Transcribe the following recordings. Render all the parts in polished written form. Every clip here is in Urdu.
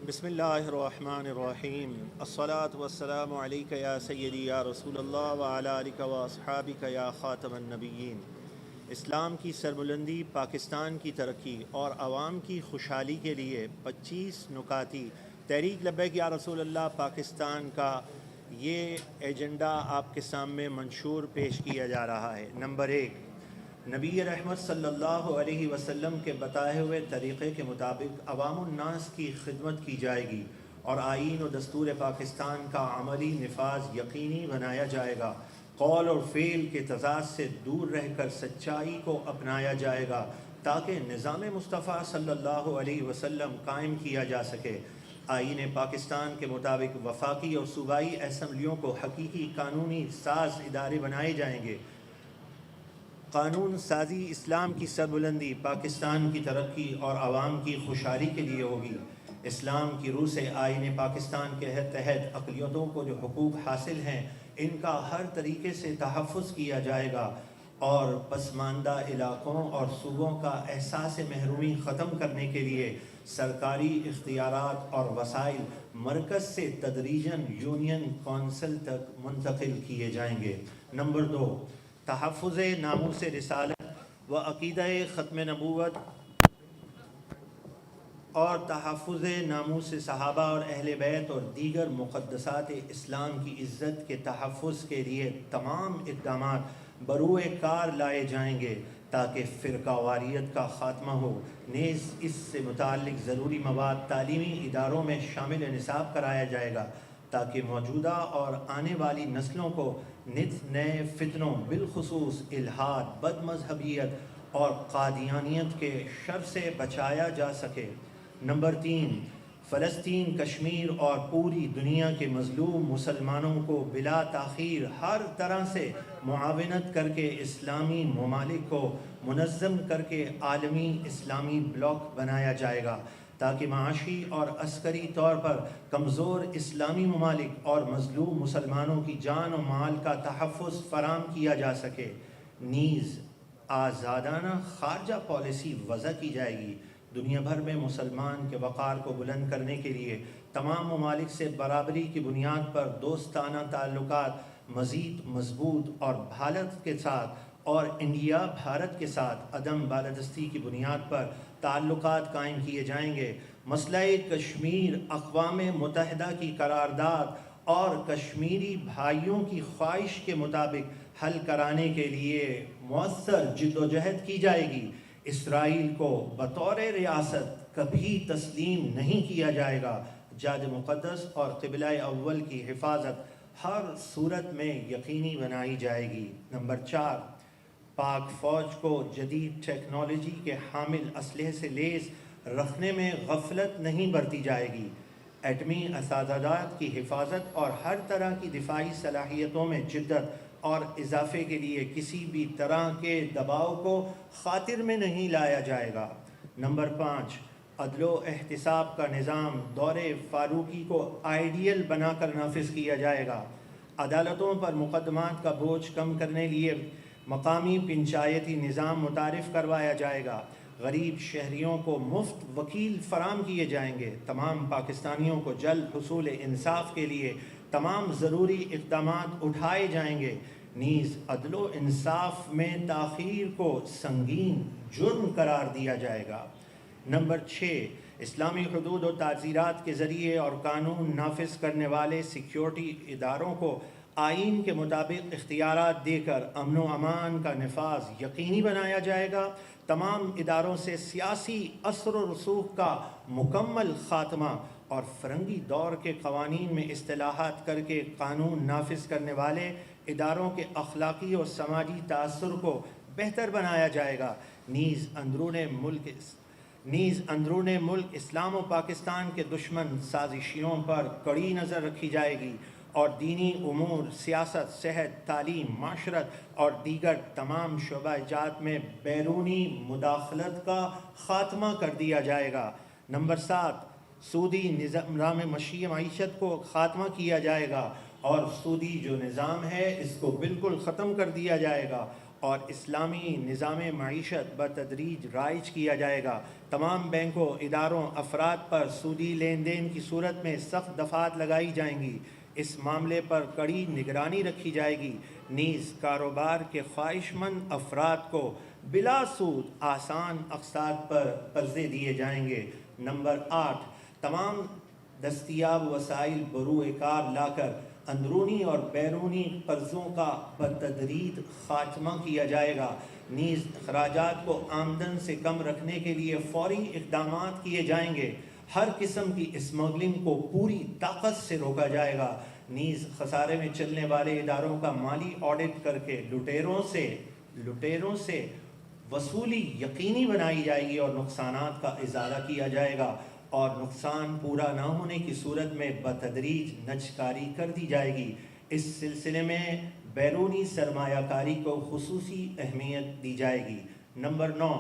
بسم اللہ الرحمن الرحیم الصلاۃ والسلام علیک یا سیدی یا رسول اللہ وعلی آلک و اصحابک یا خاتم النبیین۔ اسلام کی سربلندی، پاکستان کی ترقی اور عوام کی خوشحالی کے لیے 25 نکاتی تحریک لبیک یا رسول اللہ پاکستان کا یہ ایجنڈا آپ کے سامنے منشور پیش کیا جا رہا ہے۔ نمبر 1، نبی رحمت صلی اللہ علیہ وسلم کے بتائے ہوئے طریقے کے مطابق عوام الناس کی خدمت کی جائے گی اور آئین و دستور پاکستان کا عملی نفاذ یقینی بنایا جائے گا۔ قول اور فعل کے تضاد سے دور رہ کر سچائی کو اپنایا جائے گا تاکہ نظام مصطفیٰ صلی اللہ علیہ وسلم قائم کیا جا سکے۔ آئین پاکستان کے مطابق وفاقی اور صوبائی اسمبلیوں کو حقیقی قانونی ساز ادارے بنائے جائیں گے۔ قانون سازی اسلام کی سربلندی، پاکستان کی ترقی اور عوام کی خوشحالی کے لیے ہوگی۔ اسلام کی روح سے آئین پاکستان کے تحت اقلیتوں کو جو حقوق حاصل ہیں ان کا ہر طریقے سے تحفظ کیا جائے گا اور پسماندہ علاقوں اور صوبوں کا احساس محرومی ختم کرنے کے لیے سرکاری اختیارات اور وسائل مرکز سے تدریجاً یونین کونسل تک منتقل کیے جائیں گے۔ نمبر 2، تحفظ ناموس رسالت و عقیدہ ختم نبوت اور تحفظ ناموس صحابہ اور اہل بیت اور دیگر مقدسات اسلام کی عزت کے تحفظ کے لیے تمام اقدامات بروئے کار لائے جائیں گے تاکہ فرقہ واریت کا خاتمہ ہو۔ نیز اس سے متعلق ضروری مواد تعلیمی اداروں میں شامل نصاب کرایا جائے گا تاکہ موجودہ اور آنے والی نسلوں کو نت نئے فتنوں بالخصوص الحاد، بد مذہبیت اور قادیانیت کے شر سے بچایا جا سکے۔ نمبر 3، فلسطین، کشمیر اور پوری دنیا کے مظلوم مسلمانوں کو بلا تاخیر ہر طرح سے معاونت کر کے اسلامی ممالک کو منظم کر کے عالمی اسلامی بلاک بنایا جائے گا تاکہ معاشی اور عسکری طور پر کمزور اسلامی ممالک اور مظلوم مسلمانوں کی جان و مال کا تحفظ فراہم کیا جا سکے۔ نیز آزادانہ خارجہ پالیسی وضع کی جائے گی۔ دنیا بھر میں مسلمان کے وقار کو بلند کرنے کے لیے تمام ممالک سے برابری کی بنیاد پر دوستانہ تعلقات مزید مضبوط اور بھارت کے ساتھ اور انڈیا بھارت کے ساتھ عدم بالادستی کی بنیاد پر تعلقات قائم کیے جائیں گے۔ مسئلہ کشمیر اقوام متحدہ کی قرارداد اور کشمیری بھائیوں کی خواہش کے مطابق حل کرانے کے لیے مؤثر جدوجہد کی جائے گی۔ اسرائیل کو بطور ریاست کبھی تسلیم نہیں کیا جائے گا۔ جاد مقدس اور قبلہ اول کی حفاظت ہر صورت میں یقینی بنائی جائے گی۔ نمبر 4، پاک فوج کو جدید ٹیکنالوجی کے حامل اسلحے سے لیس رکھنے میں غفلت نہیں برتی جائے گی۔ ایٹمی اساسات کی حفاظت اور ہر طرح کی دفاعی صلاحیتوں میں جدت اور اضافے کے لیے کسی بھی طرح کے دباؤ کو خاطر میں نہیں لایا جائے گا۔ نمبر 5، عدل و احتساب کا نظام دور فاروقی کو آئیڈیل بنا کر نافذ کیا جائے گا۔ عدالتوں پر مقدمات کا بوجھ کم کرنے لیے مقامی پنچایتی نظام متعارف کروایا جائے گا۔ غریب شہریوں کو مفت وکیل فراہم کیے جائیں گے۔ تمام پاکستانیوں کو جلد حصول انصاف کے لیے تمام ضروری اقدامات اٹھائے جائیں گے۔ نیز عدل و انصاف میں تاخیر کو سنگین جرم قرار دیا جائے گا۔ نمبر 6، اسلامی حدود و تعزیرات کے ذریعے اور قانون نافذ کرنے والے سیکیورٹی اداروں کو آئین کے مطابق اختیارات دے کر امن و امان کا نفاذ یقینی بنایا جائے گا۔ تمام اداروں سے سیاسی اثر و رسوخ کا مکمل خاتمہ اور فرنگی دور کے قوانین میں اصلاحات کر کے قانون نافذ کرنے والے اداروں کے اخلاقی اور سماجی تاثر کو بہتر بنایا جائے گا۔ نیز اندرون ملک اسلام و پاکستان کے دشمن سازشیوں پر کڑی نظر رکھی جائے گی اور دینی امور، سیاست، صحت، تعلیم، معاشرت اور دیگر تمام شعبہ جات میں بیرونی مداخلت کا خاتمہ کر دیا جائے گا۔ نمبر 7، سودی نظام معیشت کو خاتمہ کیا جائے گا اور سودی جو نظام ہے اس کو بالکل ختم کر دیا جائے گا اور اسلامی نظام معیشت بتدریج رائج کیا جائے گا۔ تمام بینکوں، اداروں، افراد پر سودی لین دین کی صورت میں سخت دفعات لگائی جائیں گی۔ اس معاملے پر کڑی نگرانی رکھی جائے گی۔ نیز کاروبار کے خواہش مند افراد کو بلا سود آسان اقساط پر قرضے دیے جائیں گے۔ نمبر 8، تمام دستیاب وسائل بروئے کار لا کر اندرونی اور بیرونی قرضوں کا بتدریج خاتمہ کیا جائے گا۔ نیز اخراجات کو آمدن سے کم رکھنے کے لیے فوری اقدامات کیے جائیں گے۔ ہر قسم کی اسمگلنگ کو پوری طاقت سے روکا جائے گا۔ نیز خسارے میں چلنے والے اداروں کا مالی آڈٹ کر کے لٹیروں سے وصولی یقینی بنائی جائے گی اور نقصانات کا ازالہ کیا جائے گا، اور نقصان پورا نہ ہونے کی صورت میں بتدریج نجکاری کر دی جائے گی۔ اس سلسلے میں بیرونی سرمایہ کاری کو خصوصی اہمیت دی جائے گی۔ نمبر 9،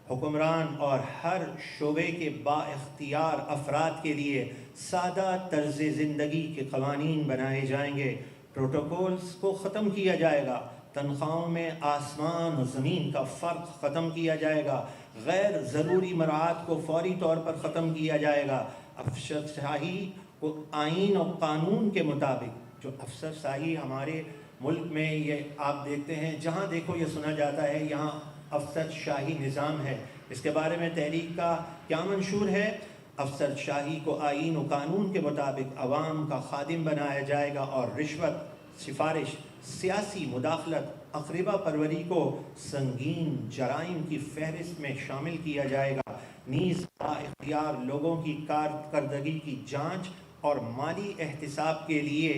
حکمران اور ہر شعبے کے با اختیار افراد کے لیے سادہ طرز زندگی کے قوانین بنائے جائیں گے۔ پروٹوکولز کو ختم کیا جائے گا۔ تنخواہوں میں آسمان و زمین کا فرق ختم کیا جائے گا۔ غیر ضروری مراعات کو فوری طور پر ختم کیا جائے گا۔ افسر شاہی کو آئین و قانون کے مطابق، جو افسر شاہی ہمارے ملک میں یہ آپ دیکھتے ہیں، جہاں دیکھو یہ سنا جاتا ہے یہاں افسر شاہی نظام ہے۔ اس کے بارے میں تحریک کا کیا منشور ہے؟ افسر شاہی کو آئین و قانون کے مطابق عوام کا خادم بنایا جائے گا، اور رشوت، سفارش، سیاسی مداخلت، اقربا پروری کو سنگین جرائم کی فہرست میں شامل کیا جائے گا۔ نیز با اختیار لوگوں کی کارکردگی کی جانچ اور مالی احتساب کے لیے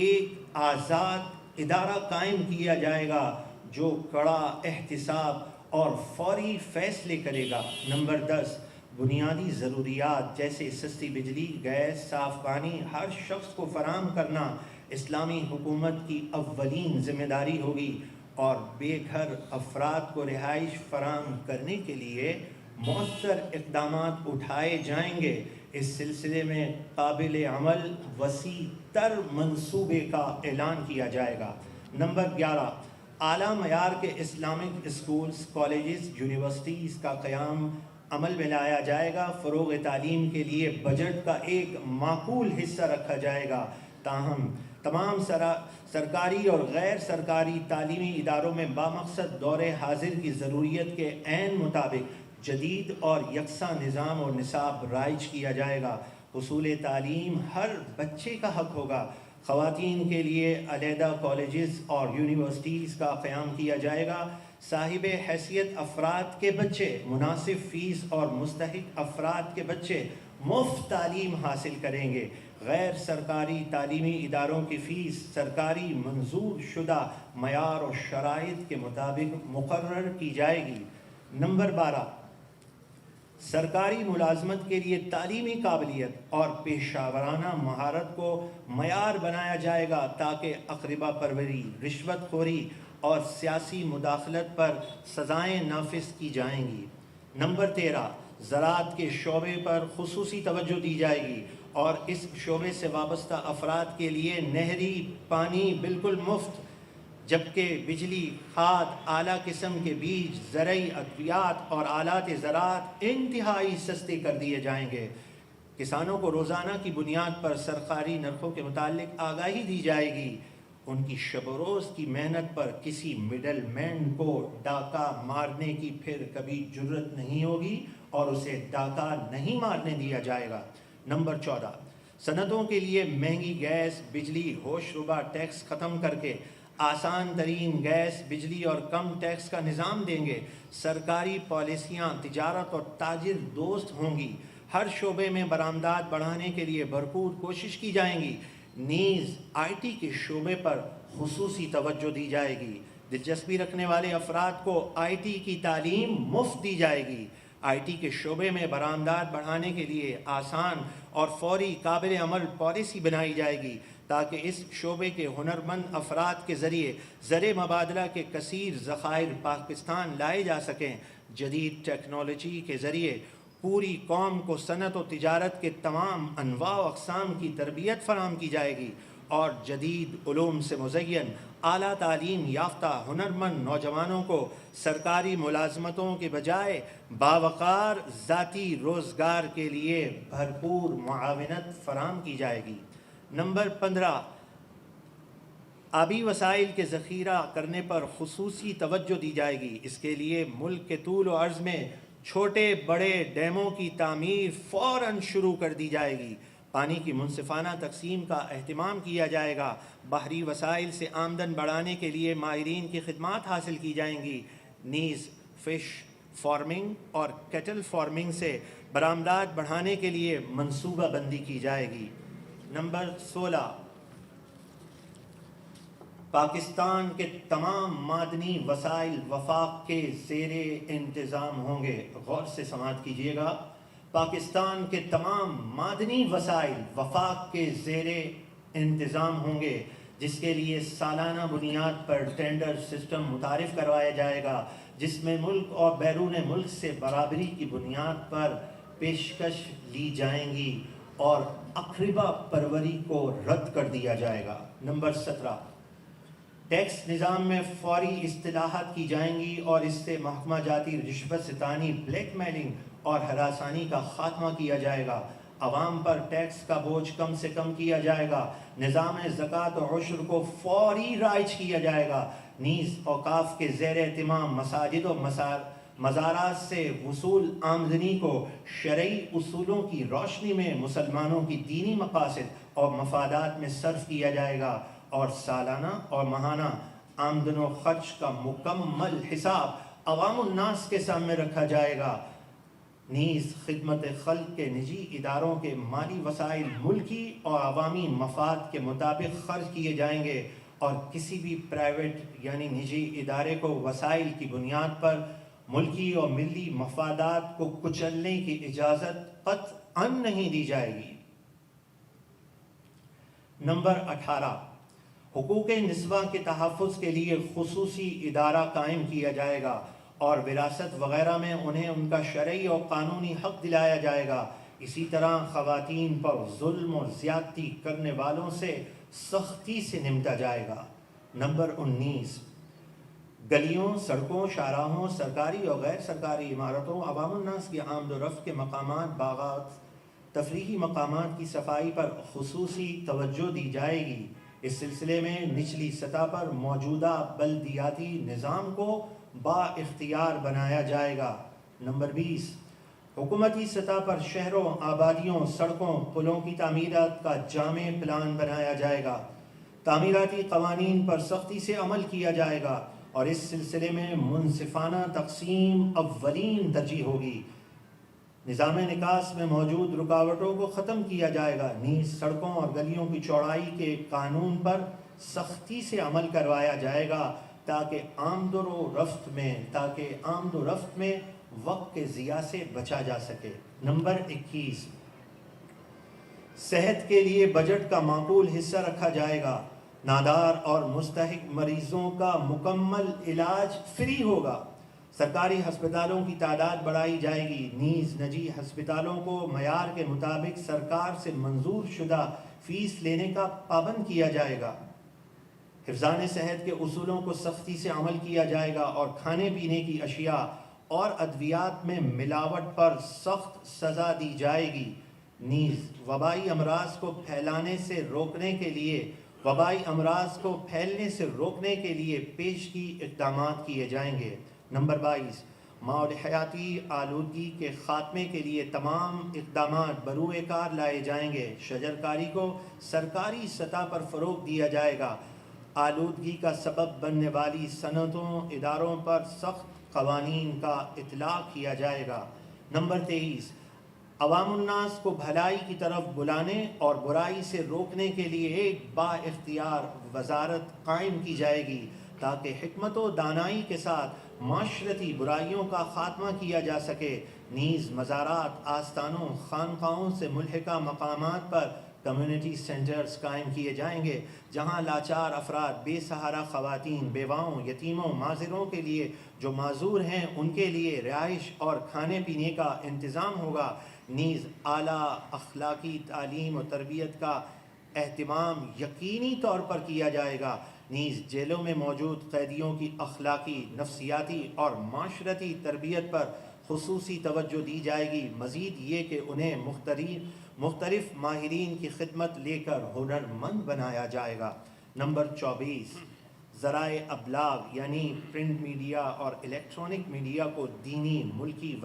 ایک آزاد ادارہ قائم کیا جائے گا جو کڑا احتساب اور فوری فیصلے کرے گا۔ نمبر 10، بنیادی ضروریات جیسے سستی بجلی، گیس، صاف پانی ہر شخص کو فراہم کرنا اسلامی حکومت کی اولین ذمہ داری ہوگی، اور بے گھر افراد کو رہائش فراہم کرنے کے لیے مؤثر اقدامات اٹھائے جائیں گے۔ اس سلسلے میں قابل عمل وسیع تر منصوبے کا اعلان کیا جائے گا۔ نمبر 11، اعلیٰ معیار کے اسلامک اسکولز، کالجز، یونیورسٹیز کا قیام عمل میں لایا جائے گا۔ فروغ تعلیم کے لیے بجٹ کا ایک معقول حصہ رکھا جائے گا۔ تاہم تمام سرکاری اور غیر سرکاری تعلیمی اداروں میں بامقصد دور حاضر کی ضروریت کے عین مطابق جدید اور یکساں نظام اور نصاب رائج کیا جائے گا۔ حصول تعلیم ہر بچے کا حق ہوگا۔ خواتین کے لیے علیحدہ کالجز اور یونیورسٹیز کا قیام کیا جائے گا۔ صاحب حیثیت افراد کے بچے مناسب فیس اور مستحق افراد کے بچے مفت تعلیم حاصل کریں گے۔ غیر سرکاری تعلیمی اداروں کی فیس سرکاری منظور شدہ معیار اور شرائط کے مطابق مقرر کی جائے گی۔ نمبر 12، سرکاری ملازمت کے لیے تعلیمی قابلیت اور پیشہ ورانہ مہارت کو معیار بنایا جائے گا تاکہ اقربا پروری، رشوت خوری اور سیاسی مداخلت پر سزائیں نافذ کی جائیں گی۔ نمبر 13، زراعت کے شعبے پر خصوصی توجہ دی جائے گی، اور اس شعبے سے وابستہ افراد کے لیے نہری پانی بالکل مفت، جبکہ بجلی، کھاد، اعلیٰ قسم کے بیج، زرعی ادویات اور آلات زراعت انتہائی سستے کر دیے جائیں گے۔ کسانوں کو روزانہ کی بنیاد پر سرکاری نرخوں کے متعلق آگاہی دی جائے گی۔ ان کی شب و روز کی محنت پر کسی مڈل مین کو ڈاکہ مارنے کی پھر کبھی جرت نہیں ہوگی، اور اسے ڈاکہ نہیں مارنے دیا جائے گا۔ نمبر 14، صنعتوں کے لیے مہنگی گیس، بجلی، ہوش ربا ٹیکس ختم کر کے آسان ترین گیس، بجلی اور کم ٹیکس کا نظام دیں گے۔ سرکاری پالیسیاں تجارت اور تاجر دوست ہوں گی۔ ہر شعبے میں برآمدات بڑھانے کے لیے بھرپور کوشش کی جائیں گی۔ نیز آئی ٹی کے شعبے پر خصوصی توجہ دی جائے گی۔ دلچسپی رکھنے والے افراد کو آئی ٹی کی تعلیم مفت دی جائے گی۔ آئی ٹی کے شعبے میں برآمدات بڑھانے کے لیے آسان اور فوری قابل عمل پالیسی بنائی جائے گی تاکہ اس شعبے کے ہنرمند افراد کے ذریعے زر مبادلہ کے کثیر ذخائر پاکستان لائے جا سکیں۔ جدید ٹیکنالوجی کے ذریعے پوری قوم کو صنعت و تجارت کے تمام انواع و اقسام کی تربیت فراہم کی جائے گی۔ اور جدید علوم سے مزین اعلیٰ تعلیم یافتہ ہنرمند نوجوانوں کو سرکاری ملازمتوں کے بجائے باوقار ذاتی روزگار کے لیے بھرپور معاونت فراہم کی جائے گی۔ نمبر 15، آبی وسائل کے ذخیرہ کرنے پر خصوصی توجہ دی جائے گی۔ اس کے لیے ملک کے طول و عرض میں چھوٹے بڑے ڈیموں کی تعمیر فوراً شروع کر دی جائے گی۔ پانی کی منصفانہ تقسیم کا اہتمام کیا جائے گا۔ بحری وسائل سے آمدن بڑھانے کے لیے ماہرین کی خدمات حاصل کی جائیں گی۔ نیز فش فارمنگ اور کیٹل فارمنگ سے برآمدات بڑھانے کے لیے منصوبہ بندی کی جائے گی۔ نمبر 16، پاکستان کے تمام معدنی وسائل وفاق کے زیر انتظام ہوں گے۔ غور سے سماعت کیجیے گا۔ پاکستان کے تمام معدنی وسائل وفاق کے زیر انتظام ہوں گے، جس کے لیے سالانہ بنیاد پر ٹینڈر سسٹم متعارف کروایا جائے گا، جس میں ملک اور بیرون ملک سے برابری کی بنیاد پر پیشکش لی جائیں گی اور اقربا پروری کو رد کر دیا جائے گا۔ نمبر 17، ٹیکس نظام میں فوری اصلاحات کی جائیں گی اور اس سے محکمہ جاتی رشوت ستانی، بلیک میلنگ اور ہراسانی کا خاتمہ کیا جائے گا۔ عوام پر ٹیکس کا بوجھ کم سے کم کیا جائے گا۔ نظام زکوٰۃ و عشر کو فوری رائج کیا جائے گا۔ نیز اوقاف کے زیر اہتمام مساجد و مزارات سے وصول آمدنی کو شرعی اصولوں کی روشنی میں مسلمانوں کی دینی مقاصد اور مفادات میں صرف کیا جائے گا، اور سالانہ اور ماہانہ آمدن و خرچ کا مکمل حساب عوام الناس کے سامنے رکھا جائے گا۔ نیز خدمت خلق کے نجی اداروں کے مالی وسائل ملکی اور عوامی مفاد کے مطابق خرچ کیے جائیں گے، اور کسی بھی پرائیویٹ یعنی نجی ادارے کو وسائل کی بنیاد پر ملکی اور ملی مفادات کو کچلنے کی اجازت قطعاً نہیں دی جائے گی۔ نمبر 18، حقوق نسواں کے تحفظ کے لیے خصوصی ادارہ قائم کیا جائے گا اور وراثت وغیرہ میں انہیں ان کا شرعی اور قانونی حق دلایا جائے گا۔ اسی طرح خواتین پر ظلم اور زیادتی کرنے والوں سے سختی سے نمٹا جائے گا۔ نمبر 19، گلیوں، سڑکوں، شاہراہوں، سرکاری اور غیر سرکاری عمارتوں، عوام الناس کی آمد و رفت کے مقامات، باغات، تفریحی مقامات کی صفائی پر خصوصی توجہ دی جائے گی۔ اس سلسلے میں نچلی سطح پر موجودہ بلدیاتی نظام کو با اختیار بنایا جائے گا۔ نمبر 20، حکومتی سطح پر شہروں، آبادیوں، سڑکوں، پلوں کی تعمیرات کا جامع پلان بنایا جائے گا۔ تعمیراتی قوانین پر سختی سے عمل کیا جائے گا اور اس سلسلے میں منصفانہ تقسیم اولین ترجیح ہوگی۔ نظام نکاس میں موجود رکاوٹوں کو ختم کیا جائے گا۔ نیز سڑکوں اور گلیوں کی چوڑائی کے قانون پر سختی سے عمل کروایا جائے گا تاکہ آمد و رفت میں وقت کے ضیاع سے بچا جا سکے۔ نمبر 21، صحت کے لیے بجٹ کا معقول حصہ رکھا جائے گا۔ نادار اور مستحق مریضوں کا مکمل علاج فری ہوگا۔ سرکاری ہسپتالوں کی تعداد بڑھائی جائے گی۔ نیز نجی ہسپتالوں کو معیار کے مطابق سرکار سے منظور شدہ فیس لینے کا پابند کیا جائے گا۔ حفظان صحت کے اصولوں کو سختی سے عمل کیا جائے گا اور کھانے پینے کی اشیاء اور ادویات میں ملاوٹ پر سخت سزا دی جائے گی۔ نیز وبائی امراض کو پھیلنے سے روکنے کے لیے پیشگی اقدامات کیے جائیں گے۔ نمبر 22، ماحولیاتی آلودگی کے خاتمے کے لیے تمام اقدامات بروئے کار لائے جائیں گے۔ شجرکاری کو سرکاری سطح پر فروغ دیا جائے گا۔ آلودگی کا سبب بننے والی صنعتوں، اداروں پر سخت قوانین کا اطلاق کیا جائے گا۔ نمبر 23، عوام الناس کو بھلائی کی طرف بلانے اور برائی سے روکنے کے لیے ایک با اختیار وزارت قائم کی جائے گی تاکہ حکمت و دانائی کے ساتھ معاشرتی برائیوں کا خاتمہ کیا جا سکے۔ نیز مزارات، آستانوں، خانقاہوں سے ملحقہ مقامات پر کمیونٹی سینٹرز قائم کیے جائیں گے جہاں لاچار افراد، بے سہارا خواتین، بیواؤں، یتیموں، معذوروں کے لیے جو معذور ہیں ان کے لیے رہائش اور کھانے پینے کا انتظام ہوگا۔ نیز اعلیٰ اخلاقی تعلیم و تربیت کا اہتمام یقینی طور پر کیا جائے گا۔ نیز جیلوں میں موجود قیدیوں کی اخلاقی، نفسیاتی اور معاشرتی تربیت پر خصوصی توجہ دی جائے گی۔ مزید یہ کہ انہیں مختلف ماہرین کی خدمت لے کر ہنرمند بنایا جائے گا۔ نمبر 24، ذرائع ابلاغ یعنی پرنٹ میڈیا اور الیکٹرانک میڈیا کو دینی، ملکی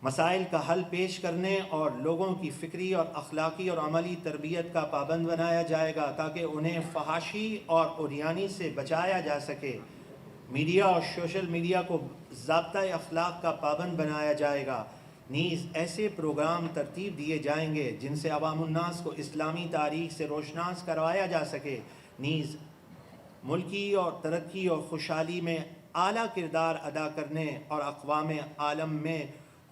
مسائل کا حل پیش کرنے اور لوگوں کی فکری اور اخلاقی اور عملی تربیت کا پابند بنایا جائے گا تاکہ انہیں فحاشی اور عریانی سے بچایا جا سکے۔ میڈیا اور سوشل میڈیا کو ضابطۂ اخلاق کا پابند بنایا جائے گا۔ نیز ایسے پروگرام ترتیب دیے جائیں گے جن سے عوام الناس کو اسلامی تاریخ سے روشناس کروایا جا سکے۔ نیز ملکی اور ترقی اور خوشحالی میں اعلیٰ کردار ادا کرنے اور اقوام عالم میں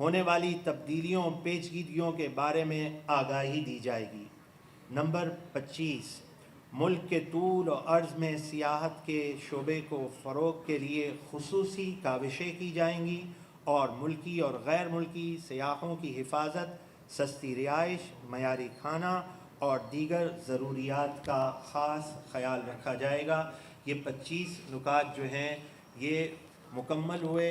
ہونے والی تبدیلیوں پیچیدگیوں کے بارے میں آگاہی دی جائے گی۔ نمبر 25، ملک کے طول و عرض میں سیاحت کے شعبے کو فروغ کے لیے خصوصی کاوشیں کی جائیں گی اور ملکی اور غیر ملکی سیاحوں کی حفاظت، سستی رہائش، معیاری کھانا اور دیگر ضروریات کا خاص خیال رکھا جائے گا۔ یہ 25 نکات جو ہیں یہ مکمل ہوئے،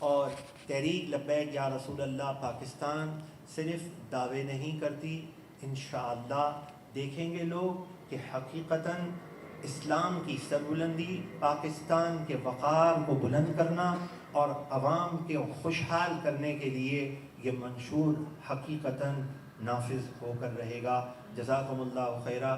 اور تحریک لبیک یا رسول اللہ پاکستان صرف دعوے نہیں کرتی، انشاءاللہ دیکھیں گے لوگ کہ حقیقتاً اسلام کی سربلندی، پاکستان کے وقار کو بلند کرنا اور عوام کے خوشحال کرنے کے لیے یہ منشور حقیقتاً نافذ ہو کر رہے گا۔ جزاکم اللہ خیرہ۔